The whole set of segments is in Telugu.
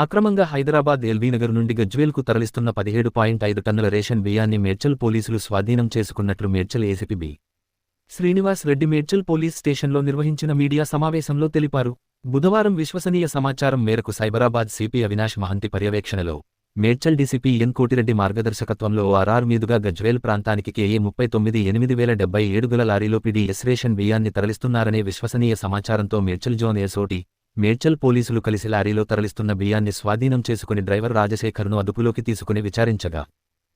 అక్రమంగా హైదరాబాద్ ఎల్బీనగర్ నుండి గజ్వేల్కు తరలిస్తున్న 17.5 టన్నుల రేషన్ బియ్యాన్ని మేడ్చల్ పోలీసులు స్వాధీనం చేసుకున్నట్లు Medchal ACP B. Srinivas Reddy Medchal police స్టేషన్లో నిర్వహించిన మీడియా సమావేశంలో తెలిపారు. బుధవారం విశ్వసనీయ సమాచారం మేరకు సైబరాబాద్ సిపి అవినాష్ మహంతి పర్యవేక్షణలో మేడ్చల్ డీసీపీ ఎన్ కోటిరెడ్డి మార్గదర్శకత్వంలో ఆర్ఆర్ మీదుగా గజ్వేల్ ప్రాంతానికి కేఏ 39,877 లారీలో పీడీఎస్ రేషన్ బియ్యాన్ని తరలిస్తున్నారనే విశ్వసనీయ సమాచారంతో మేడ్చల్ జోన్ ఎస్ఓటీ మేడ్చల్ పోలీసులు కలిసి లారీలో తరలిస్తున్న బియ్యాన్ని స్వాధీనం చేసుకుని డ్రైవర్ రాజశేఖర్ను అదుపులోకి తీసుకుని విచారించగా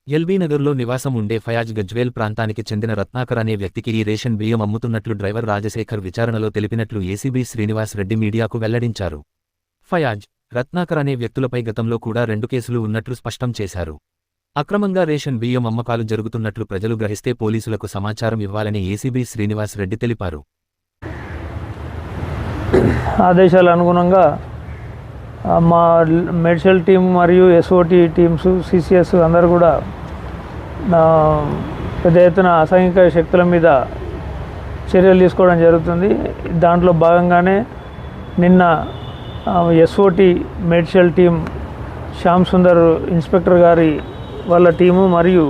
ఎల్బీనగర్లో నివాసం ఉండే ఫయాజ్ గజ్వేల్ ప్రాంతానికి చెందిన రత్నాకర్ అనే వ్యక్తికి ఈ రేషన్ బియ్యం అమ్ముతున్నట్లు డ్రైవర్ రాజశేఖర్ విచారణలో తెలిపినట్లు ఏసీబీ శ్రీనివాస్ రెడ్డి మీడియాకు వెల్లడించారు. ఫయాజ్, రత్నాకర్ అనే వ్యక్తులపై గతంలో కూడా 2 కేసులు ఉన్నట్లు స్పష్టం చేశారు. అక్రమంగా రేషన్ బియ్యం అమ్మకాలు జరుగుతున్నట్లు ప్రజలు గ్రహిస్తే పోలీసులకు సమాచారం ఇవ్వాలని ఏసీబీ శ్రీనివాస్ రెడ్డి తెలిపారు. ఆదేశాల అనుగుణంగా మా మెడికల్ టీం మరియు ఎస్ఓటీ టీమ్స్ సిసిఎస్ అందరూ కూడా పెద్ద ఎత్తున అసాంఘిక శక్తుల మీద చర్యలు తీసుకోవడం జరుగుతుంది. దాంట్లో భాగంగానే నిన్న SOT medical team Shyam Sundar inspector గారి వాళ్ళ టీము మరియు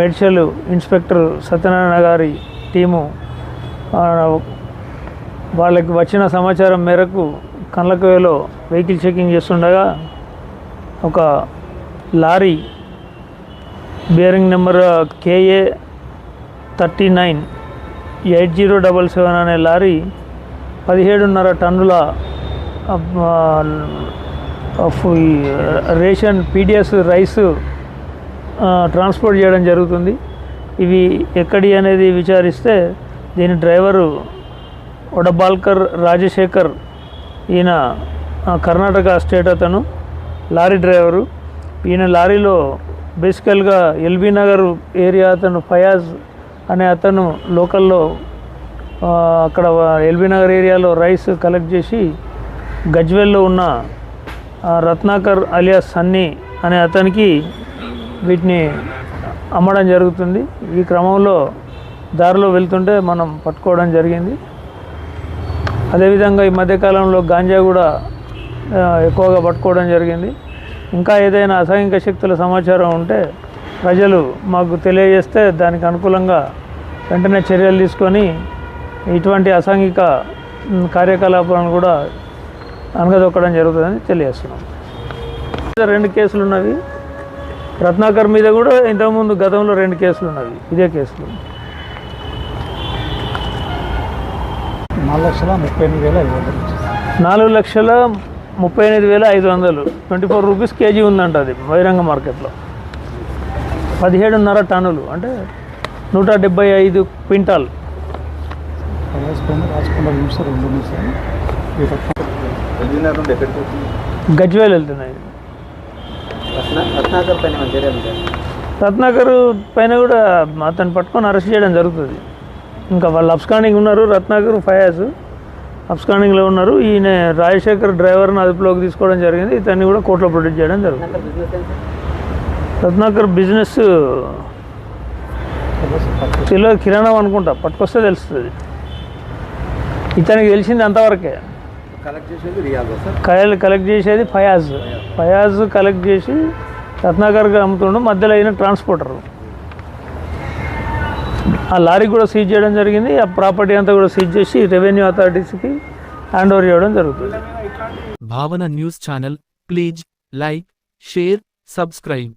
మెడికల్ ఇన్స్పెక్టర్ సత్యనారాయణ గారి టీము వాళ్ళకి వచ్చిన సమాచారం మేరకు కండ్లకోయలో వెహికల్ చెకింగ్ చేస్తుండగా ఒక లారీ బేరింగ్ నెంబర్ కేఏ 398077 అనే లారీ 17.5 టన్నుల రేషన్ పీడిఎస్ రైస్ ట్రాన్స్పోర్ట్ చేయడం జరుగుతుంది. ఇవి ఎక్కడి అనేది విచారిస్తే దీని డ్రైవరు ఒడబాల్కర్ రాజశేఖర్, ఈయన కర్ణాటక స్టేట్ అతను, లారీ డ్రైవరు. ఈయన లారీలో బేసికల్గా ఎల్బీనగర్ ఏరియా అతను ఫయాజ్ అనే అతను లోకల్లో అక్కడ ఎల్బీనగర్ ఏరియాలో రైస్ కలెక్ట్ చేసి గజ్వేల్లో ఉన్న రత్నాకర్ అలియాస్ సన్నీ అనే అతనికి వీటిని అమ్మడం జరుగుతుంది. ఈ క్రమంలో దారిలో వెళ్తుంటే మనం పట్టుకోవడం జరిగింది. అదేవిధంగా ఈ మధ్యకాలంలో గాంజా కూడా ఎక్కువగా పట్టుకోవడం జరిగింది. ఇంకా ఏదైనా అసాంఘిక శక్తుల సమాచారం ఉంటే ప్రజలు మాకు తెలియజేస్తే దానికి అనుకూలంగా వెంటనే చర్యలు తీసుకొని ఇటువంటి అసాంఘిక కార్యకలాపాలను కూడా అనగదొక్కడం జరుగుతుందని తెలియజేస్తున్నాం. 2 కేసులు ఉన్నవి. రత్నాకర్ మీద కూడా ఇంతకుముందు గతంలో 2 కేసులు ఉన్నవి, ఇదే కేసులు. 4,38,500 24 రూపీస్ కేజీ ఉందంట. అది బహిరంగ మార్కెట్లో 17.5 టన్నులు అంటే 175 క్వింటాల్. గజ్వేల్ వెళ్తున్నాయి. రత్నాకర్ పైన కూడా అతను పట్టుకొని అరెస్ట్ చేయడం జరుగుతుంది. ఇంకా వాళ్ళు అబ్స్కాండింగ్ ఉన్నారు. రత్నాకర్ ఫయాజ్ అబ్స్కాండింగ్లో ఉన్నారు. ఈయన రాజశేఖర్ డ్రైవర్ని అదుపులోకి తీసుకోవడం జరిగింది. ఇతన్ని కూడా కోర్టులో ప్రొడ్యూస్ చేయడం జరుగుతుంది. రత్నాకర్ బిజినెస్ తెలియదు, కిరాణం అనుకుంటా, పట్టుకొస్తే తెలుస్తుంది. ఇతనికి తెలిసింది అంతవరకే. కలెక్ట్ చేసేది ఫయాజ్ కలెక్ట్ చేసి రత్నాకర్కి అమ్ముతుండు. మధ్యలో అయిన ట్రాన్స్పోర్టర్ ఆ లారీ కూడా సీజ్ చేయడం జరిగింది. ఆ ప్రాపర్టీ అంతా కూడా సీజ్ చేసి రెవెన్యూ అథారిటీస్కి హ్యాండ్ ఓవర్ చేయడం జరుగుతుంది. భావన news channel please like, share, subscribe.